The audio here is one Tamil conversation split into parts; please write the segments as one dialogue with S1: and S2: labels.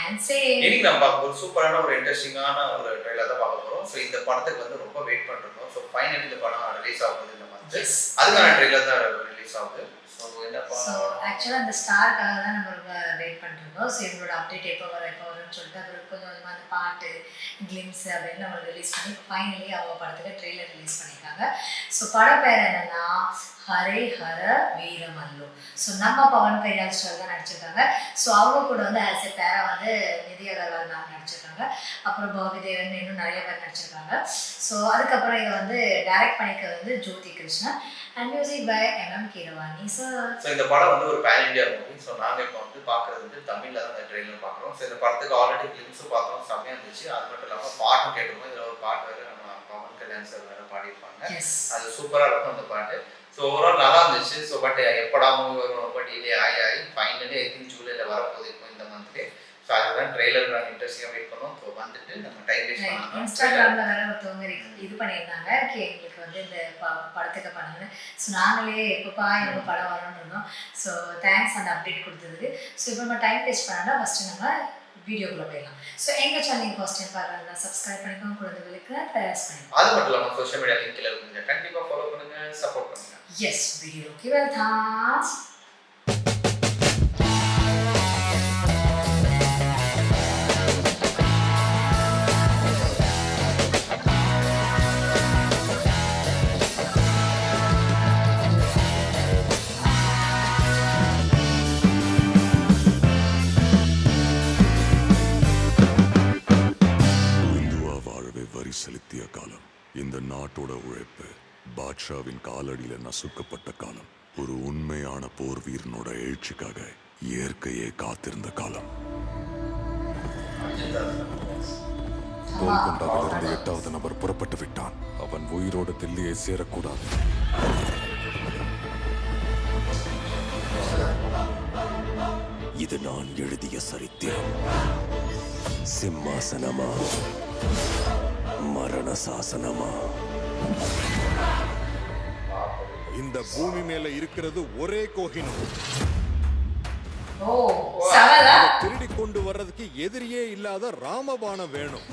S1: and say
S2: இன்னைக்கு நம்ம பார்க்க ஒரு சூப்பரான ஒரு இன்ட்ரெஸ்டிங்கான ஒரு ட்ரெய்லர் தான் பார்க்க போறோம். ஸோ இந்த படத்துக்கு வந்து ரொம்ப வெயிட் பண்ணிருக்கோம். ஸோ ஃபைனலி இந்த படம் ரிலீஸ் ஆகுது இந்த மந்த். அதுக்கான ட்ரெய்லர் தான் ரிலீஸ் ஆகுது. ஸோ
S1: ஆக்சுவலாக அந்த ஸ்டாருக்காக தான் நம்ம ரொம்ப வெயிட் பண்ணிருந்தோம். ஸோ எங்களோட அப்டேட் எப்போ வரும்னு சொல்லிட்டு அப்புறம் கொஞ்சம் கொஞ்சமாக அந்த பாட்டு கிளிம்ஸ் அப்படின்னு நம்ம ரிலீஸ் பண்ணி ஃபைனலி அவங்க படத்துக்கு ட்ரெய்லர் ரிலீஸ் பண்ணியிருக்காங்க. ஸோ படம் பேர் என்னன்னா ஹரே ஹர வீரமல்லு. ஸோ நம்ம பவன் கல்யாண் ஸ்டார் தான் நடிச்சிருக்காங்க. ஸோ அவங்க கூட வந்து ஆஸ் எ பேரா வந்து நிதி அகர்வால் மேம் நடிச்சிருக்காங்க. அப்புறம் பாபி தேவன் இன்னும் நிறைய பேர் நடிச்சிருக்காங்க. ஸோ அதுக்கப்புறம் இதை வந்து டைரக்ட் பண்ணிக்கிறது வந்து Jothi Krishnan and music by MM Keeravani sir.
S2: So இந்த படம் வந்து ஒரு பேன் இண்டியா மூவி. ஸோ நாங்கள் இப்போ வந்து பார்க்குறது வந்து தமிழில் தான் இந்த ட்ரெயிலர் பார்க்குறோம். ஸோ இந்த படத்துக்கு ஆல்ரெடி கிளிம்ஸும் பார்த்தோம், செம்மையாக இருந்துச்சு. அது மட்டும் இல்லாமல் பாட்டும் கேட்டுருக்கோம். இதில் ஒரு பாட்டு வேறு நம்ம பவன் கல்யாண் சார் வேறு பாடியிருப்பாங்க. அது சூப்பராக இருக்கும் அந்த பாட்டு. ஸோ ஓவரால் நல்லா இருந்துச்சு. ஸோ பட் எப்படா மூவி வரும், ரொம்ப டிலே ஆகி ஃபைனலி ஐ திங்க் ஜூலையில் வரப்போகுது இப்போ இந்த மந்த்லேயே. ஸோ அதுதான் ட்ரெய்லர் நாங்கள் இன்ட்ரெஸ்டிங்காக வெயிட் பண்ணோம். ஸோ வந்துட்டு நம்ம டைம் வேஸ்ட் பண்ணலாம்.
S1: இன்ஸ்டாகிராமில் வேற ஒருத்தவங்க இது பண்ணியிருந்தாங்க எங்களுக்கு வந்து இந்த படத்துக்கு பண்ணுங்க. ஸோ நாங்களே எப்பப்பா எங்களுக்கு படம் வரணும்னு இருந்தோம். ஸோ தேங்க்ஸ் அந்த அப்டேட் கொடுத்ததுக்கு. ஸோ இப்போ நம்ம டைம் வேஸ்ட் பண்ணால் ஃபஸ்ட்டு நம்ம வீடியோக்குள்ளே போயிடலாம். ஸோ எங்கள் சேனல் ஃபர்ஸ்ட் டைம் பாருங்க, சப்ஸ்கிரைப் பண்ணிக்கோங்க, குழந்தைகளுக்கு ப்ரெஸ் பண்ணிக்கோங்க.
S2: அது மட்டும் இல்லாமல் சோஷியல் மீடியா லிங்க்ல இருக்குங்க, கண்டிப்பாக ஃபாலோ பண்ணுங்க, சப்போர்ட் பண்ணுங்க.
S1: எஸ் வீடியோக்கு வெல்கம்.
S3: செலுத்திய காலம், இந்த நாட்டோட உழைப்பு பாட்ஷாவின் காலடியில நசுக்கப்பட்ட காலம், ஒரு உண்மையான போர் வீரனோட எழுச்சிக்காக இயற்கையே காத்திருந்த காலம். கோல்கொண்டாவிலிருந்து 8வது நபர் புறப்பட்டு விட்டான். அவன் உயிரோடு தில்லியை சேரக்கூடாது. இது நான் எழுதிய சரித்திரம். சிம்மாசனமா மரண சாசனமா?
S4: இந்த பூமி மேல இருக்கிறது ஒரே கோஹினூர். திருடி கொண்டு வர்றதுக்கு எதிரியே இல்லாத ராமபாணம் வேணும்.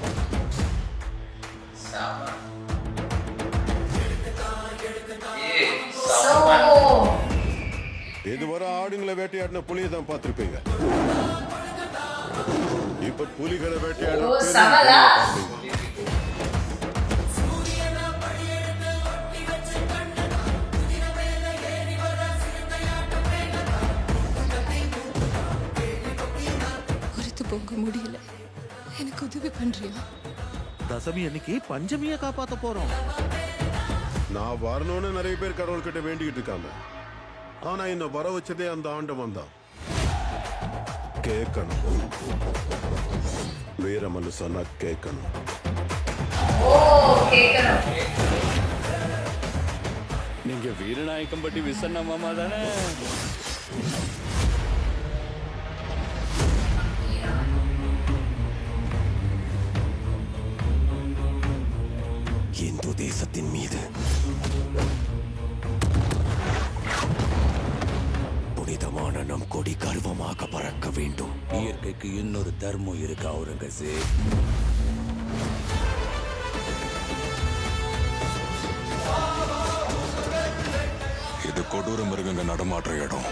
S4: இதுவரை ஆடுங்களை வேட்டையாடின புலியை தான் பார்த்திருப்பீங்க. இப்ப புலிகளை வேட்டையாட
S5: போக முடியல. எனக்கு உதவி பண்றியா?
S6: தசமி அன்னைக்கு பஞ்சமியை காப்பாத்த போறோம்.
S4: நான் வரணும்னு நிறைய பேர் கடவுள் கிட்ட வேண்டிக்கிட்டு இருக்காங்க. ஆனா என்ன வர வச்சதே அந்த ஆண்டவன் தான். கேட்கணும், வீரமல்லு சொன்னா கேட்கணும்.
S7: நீங்க வீரநாயக்கம்பட்டி விசன்ன மாமா தானே?
S3: இந்து தேசத்தின் மீது புனிதமான நம் கொடி கர்வமாக பறக்க வேண்டும்.
S7: இயற்கைக்கு இன்னொரு தர்மம் இருக்கு அவுரங்கசீப்.
S3: இது கொடூர மிருகங்க நடமாற்ற இடம்.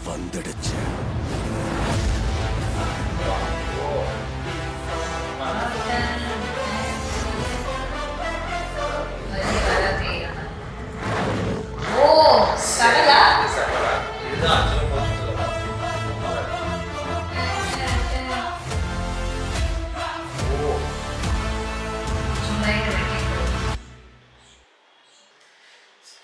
S3: வந்துடுச்சு.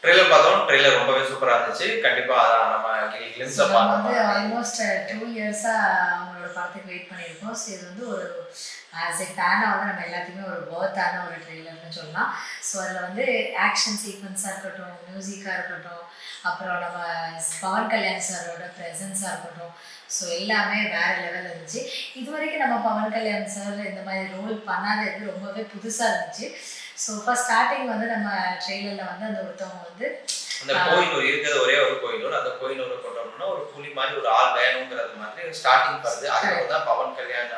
S2: ட்ரெய்லர் பார்த்தோம். ட்ரெய்லர் ரொம்பவே சூப்பராக இருந்துச்சு. கண்டிப்பாக அதான் நம்ம கிளிம்ஸை பார்த்தோம்.
S1: ஆல்மோஸ்ட் 2 இயர்ஸா அவங்களோட படத்துக்கு வெயிட் பண்ணியிருக்கோம். ஸோ இது வந்து ஒரு ஆஸ் எ ஃபேனாக வந்து நம்ம எல்லாத்தையுமே ஒரு பர்த்தான ஒரு ட்ரெய்லர்னு சொல்லலாம். ஸோ அதில் வந்து ஆக்ஷன் சீக்வன்ஸாக இருக்கட்டும், மியூசிக்காக இருக்கட்டும், அப்புறம் நம்ம பவன் கல்யாண் சாரோட ப்ரெசன்ஸாக இருக்கட்டும், ஸோ எல்லாமே வேறு லெவலில் இருந்துச்சு. இது வரைக்கும் நம்ம பவன் கல்யாண் சார் இந்த மாதிரி ரோல் பண்ணாதது ரொம்பவே புதுசாக இருந்துச்சு. ஸோ ஃபர்ஸ்ட் ஸ்டார்டிங் வந்து நம்ம ட்ரெய்லரில் வந்து அந்த ஒருத்தவங்க வந்து
S2: அந்த கோயிலூர் இருக்கிறது ஒரே ஒரு கோயிலூர், அந்த கோயிலூரை கொண்டு வரணும்னா ஒரு புலி மாதிரி ஒரு ஆள் வேணுங்கிறது மாதிரி ஸ்டார்டிங் வருது. அதுக்கு தான் பவன் கல்யாண்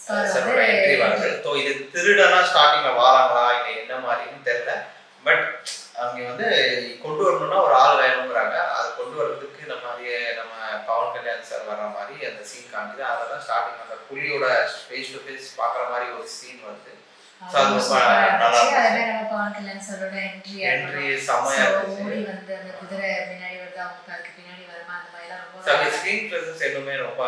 S2: சாரோட என்ட்ரி வருது. ஸோ இது திருடனா ஸ்டார்டிங்ல வாராங்களா இல்லை என்ன மாதிரின்னு தெரியல. பட் அவங்க வந்து கொண்டு வரணும்னா ஒரு ஆள் வேணுங்கிறாங்க. அதை கொண்டு வர்றதுக்கு நம்ம பவன் கல்யாண் சார் வர்ற மாதிரி அந்த சீன் காமிக்குது. அதில் தான் ஸ்டார்டிங் அந்த புலியோட ஃபேஸ் டு ஃபேஸ் பார்க்குற மாதிரி ஒரு சீன் வருது. என்ட்ரி செமையா இருந்துச்சு.
S1: ஓடி வந்து அந்த குதிரை பின்னாடி வருது, அவங்க அதுக்கு பின்னாடி வருமா, அந்த மாதிரிலாம் ரொம்ப
S2: ஸ்க்ரீன் ப்ரெசன்ஸ் எல்லாமே ரொம்ப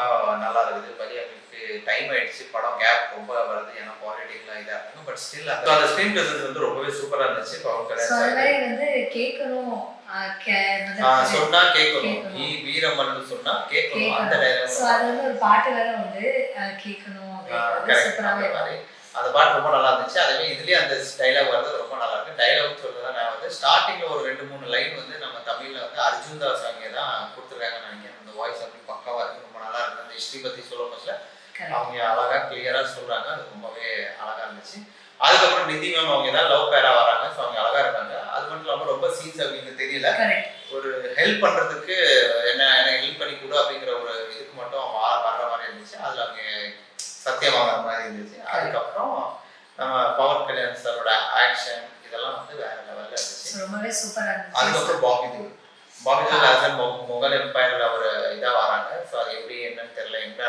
S2: நல்லா இருக்குது. பட் அவங்களுக்கு டைம் ஆயிடுச்சு, படம் கேப் ரொம்ப வருது, ஏன்னா பாலிட்டிக்லாம் இதாக இருக்கும். பட் ஸ்டில் அந்த ஸ்க்ரீன் ப்ரெசன்ஸ் வந்து ரொம்பவே சூப்பராக இருந்துச்சு. பவன் கல்யாண்
S1: வந்து கேட்கணும்
S2: சொன்னா கேட்கணும், நீ வீரமன் சொன்னா கேட்கணும், அந்த டைலாக்.
S1: ஸோ அது வந்து ஒரு பாட்டு வேற உண்டு, கேட்கணும் அப்படிங்கிறது சூப்பராகவே மாதிரி.
S2: அந்த பாட்டு ரொம்ப நல்லா இருந்துச்சு. அதே மாதிரி இதுலயே அந்த டைலாக் வர்றது ரொம்ப நல்லா இருக்கு. டைலாக் சொல்றதா நான் வந்து ஸ்டார்டிங்ல ஒரு 2-3 லைன் வந்து நம்ம தமிழ்ல வந்து அர்ஜுன் தாஸ் அவங்க தான் கொடுத்துருக்காங்கன்னு நினைக்கிறேன். அந்த வாய்ஸ் அப்படி பக்காவா இருக்கு, ரொம்ப நல்லா இருக்கு. அந்த ஹிஸ்டரி பத்தி சொல்லும் போதுல அவங்க அழகா கிளியரா சொல்றாங்க, அது ரொம்பவே அழகா இருந்துச்சு. அதுக்கப்புறம் நிதி மேம் அவங்க தான் லவ் பேரா வராங்க. ஸோ அவங்க அழகா இருக்காங்க. அது மட்டும் இல்லாமல் ரொம்ப சீன்ஸ் அப்படின்னு தெரியல, ஒரு ஹெல்ப் பண்றதுக்கு என்ன ஹெல்ப் பண்ணி கொடு அப்படிங்கிற ஒரு இதுக்கு மட்டும் அவங்க வர்ற மாதிரி இருந்துச்சு. அதுல அவங்க சத்தியம் வாங்குற மாதிரி இருந்துச்சு. அதுக்கப்புறம் நம்ம பவன் கல்யாண் சாரோட ஆக்ஷன் இதெல்லாம் வந்து வேற லெவல்ல இருந்துச்சு, ரொம்பவே சூப்பரா இருந்துச்சு. அதுக்கப்புறம் பாபி தேவ் முகல் எம்பையர்ல ஒரு இதா வராங்க. ஸோ அது எப்படி என்னன்னு தெரியல, என்ன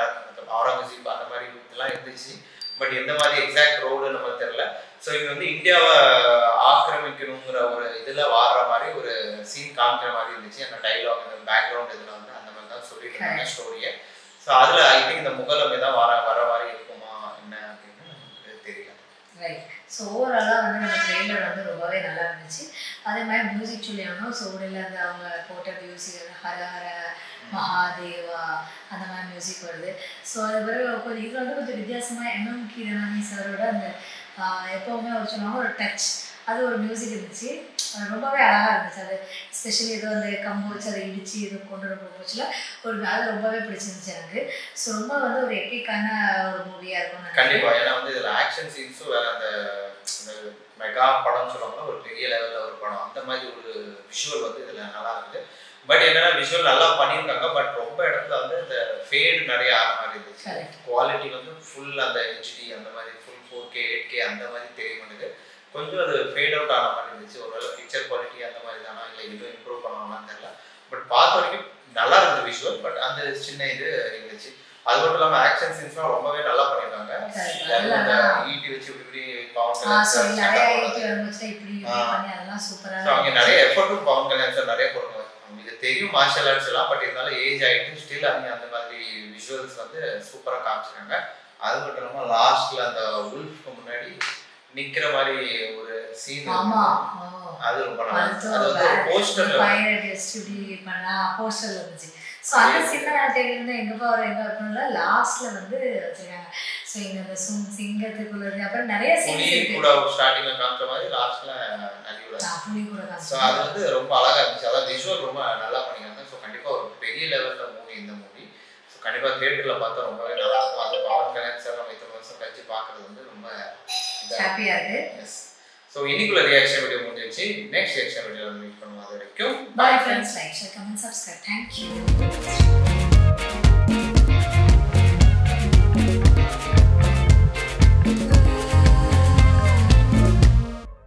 S2: அவுரங்கசீப் அந்த மாதிரி இதெல்லாம் இருந்துச்சு. பட் எந்த மாதிரி எக்ஸாக்ட் ரோடு நமக்கு தெரியல. ஸோ இவங்க வந்து இந்தியாவை ஆக்கிரமிக்கணுங்கிற ஒரு இதுல வாடுற மாதிரி ஒரு சீன் காமிக்கிற மாதிரி இருந்துச்சு. அந்த டைலாக் அந்த பேக்ரவுண்ட் இதுல வந்து அந்த மாதிரி தான் சொல்லிட்டு இருக்காங்க ஸ்டோரியை. ஸோ அதில் ஐ திங்க் இந்த முகலமே தான் வர மாதிரி இருக்குமா என்ன அப்படின்னு நமக்கு தெரியல.
S1: ரைட். ஸோ ஓவராலாக வந்து நம்ம ட்ரெய்லர் வந்து ரொம்பவே நல்லா இருந்துச்சு. அதே மாதிரி மியூசிக் சொல்லியானோ சோடில் அந்த அவங்க போட்ட மியூசிக் ஹர ஹர மகாதேவா அந்த மாதிரி மியூசிக் வருது. ஸோ அது பிறகு கொஞ்சம் இது வந்து கொஞ்சம் வித்தியாசமாக MM கீரவாணி சாரோட அந்த எப்போவுமே ஒரு சொன்னாங்க ஒரு டச், அது ஒரு மியூசிக் இருந்துச்சு, ரொம்பவே அழகாக இருந்துச்சு. அது எஸ்பெஷலி ஏதோ அந்த கம்பு வச்சு அதை இடித்து இது கொண்டு வர போச்சுல ஒரு அது ரொம்பவே பிடிச்சிருந்துச்சு எனக்கு. ஸோ ரொம்ப வந்து ஒரு எப்பிக்கான ஒரு மூவியாக இருக்கும்
S2: கண்டிப்பாக. ஏன்னா வந்து இதில் ஆக்ஷன் சீன்ஸும் வேறு அந்த மெகா படம்னு சொல்லுவாங்க, ஒரு பெரிய லெவலில் ஒரு படம், அந்த மாதிரி ஒரு விஷுவல் வந்து இதில் நல்லா இருக்குது. பட் என்னன்னா விஷுவல் நல்லா பண்ணியிருக்காங்க. பட் ரொம்ப இடத்துல வந்து இந்த ஃபேடு நிறைய ஆகிற மாதிரி இருந்துச்சு. குவாலிட்டி வந்து ஃபுல் அந்த HD அந்த மாதிரி ஃபுல் 4K 8K அந்த மாதிரி தெரிய மாட்டேங்குது. கொஞ்சம் அது ஃபேட் அவுட் ஆன மாதிரி இருந்துச்சு. ஒருவேளை பிக்சர் குவாலிட்டி அந்த மாதிரி தானா இல்லை இன்னும் இம்ப்ரூவ் பண்ணலாம்னு தெரியல. பட் பார்த்த வரைக்கும் நல்லா இருந்தது விஷுவல். பட் அந்த சின்ன இது இருந்துச்சு. அது மட்டும் இல்லாமல் ஆக்ஷன் சீன்ஸ்லாம் ரொம்பவே நல்லா பண்ணியிருக்காங்க. ஈட்டி வச்சு இப்படி அவங்க நிறைய எஃபர்ட்டும் பவன் கல்யாண் சார் நிறைய போடுவாங்க. இது தெரியும் மார்ஷல் ஆர்ட்ஸ் எல்லாம், பட் இருந்தாலும் ஏஜ் ஆகிட்டு ஸ்டில் அவங்க அந்த மாதிரி விஷுவல்ஸ் வந்து சூப்பராக காமிச்சிருக்காங்க. அது மட்டும் இல்லாமல் லாஸ்ட்ல அந்த உல்ஃப்க்கு முன்னாடி நிக்கிற மாதிரி ஒரு சீன், அது ரொம்ப நல்லா இருந்துச்சு. அது வந்து ஒரு போஸ்டர்ல
S1: இருந்துச்சு. ஸோ அந்த சீனை நான் தெரியுது எங்கப்பா ஒரு எங்க இருக்கும்ல லாஸ்ட்ல வந்து வச்சிருக்காங்க. ஸோ இங்க அந்த சிங்கத்துக்குள்ளது அப்புறம் நிறைய சீன்
S2: கூட ஸ்டார்டிங்ல காமிச்ச மாதிரி லாஸ்ட்ல
S1: புலி கூட காமிச்சு.
S2: ஸோ அது வந்து ரொம்ப அழகா இருந்துச்சு. அதாவது விஷுவல் ரொம்ப நல்லா பண்ணிருக்காங்க. ஸோ கண்டிப்பா ஒரு பெரிய லெவல்ல மூவி இந்த மூவி. ஸோ கண்டிப்பா தியேட்டர்ல பார்த்தா ரொம்பவே நல்லா இருக்கும். அது பவன் கல்யாண் சார் நம்ம இத்தனை வருஷம் கழிச்சு பார்க்கறது வந்து ரொம்ப
S1: ஹாப்பியா இருக்கு.
S2: எஸ். ஸோ இன்னைக்குள்ள ரியாக்ஷன் வீடியோ முடிஞ்சிருச்சு. நெக்ஸ்ட் ரியாக்ஷன் வீடியோல மீட் பண்ணுவோம். அது வரைக்கும்
S1: bye friends. Like share comment subscribe. Thank you.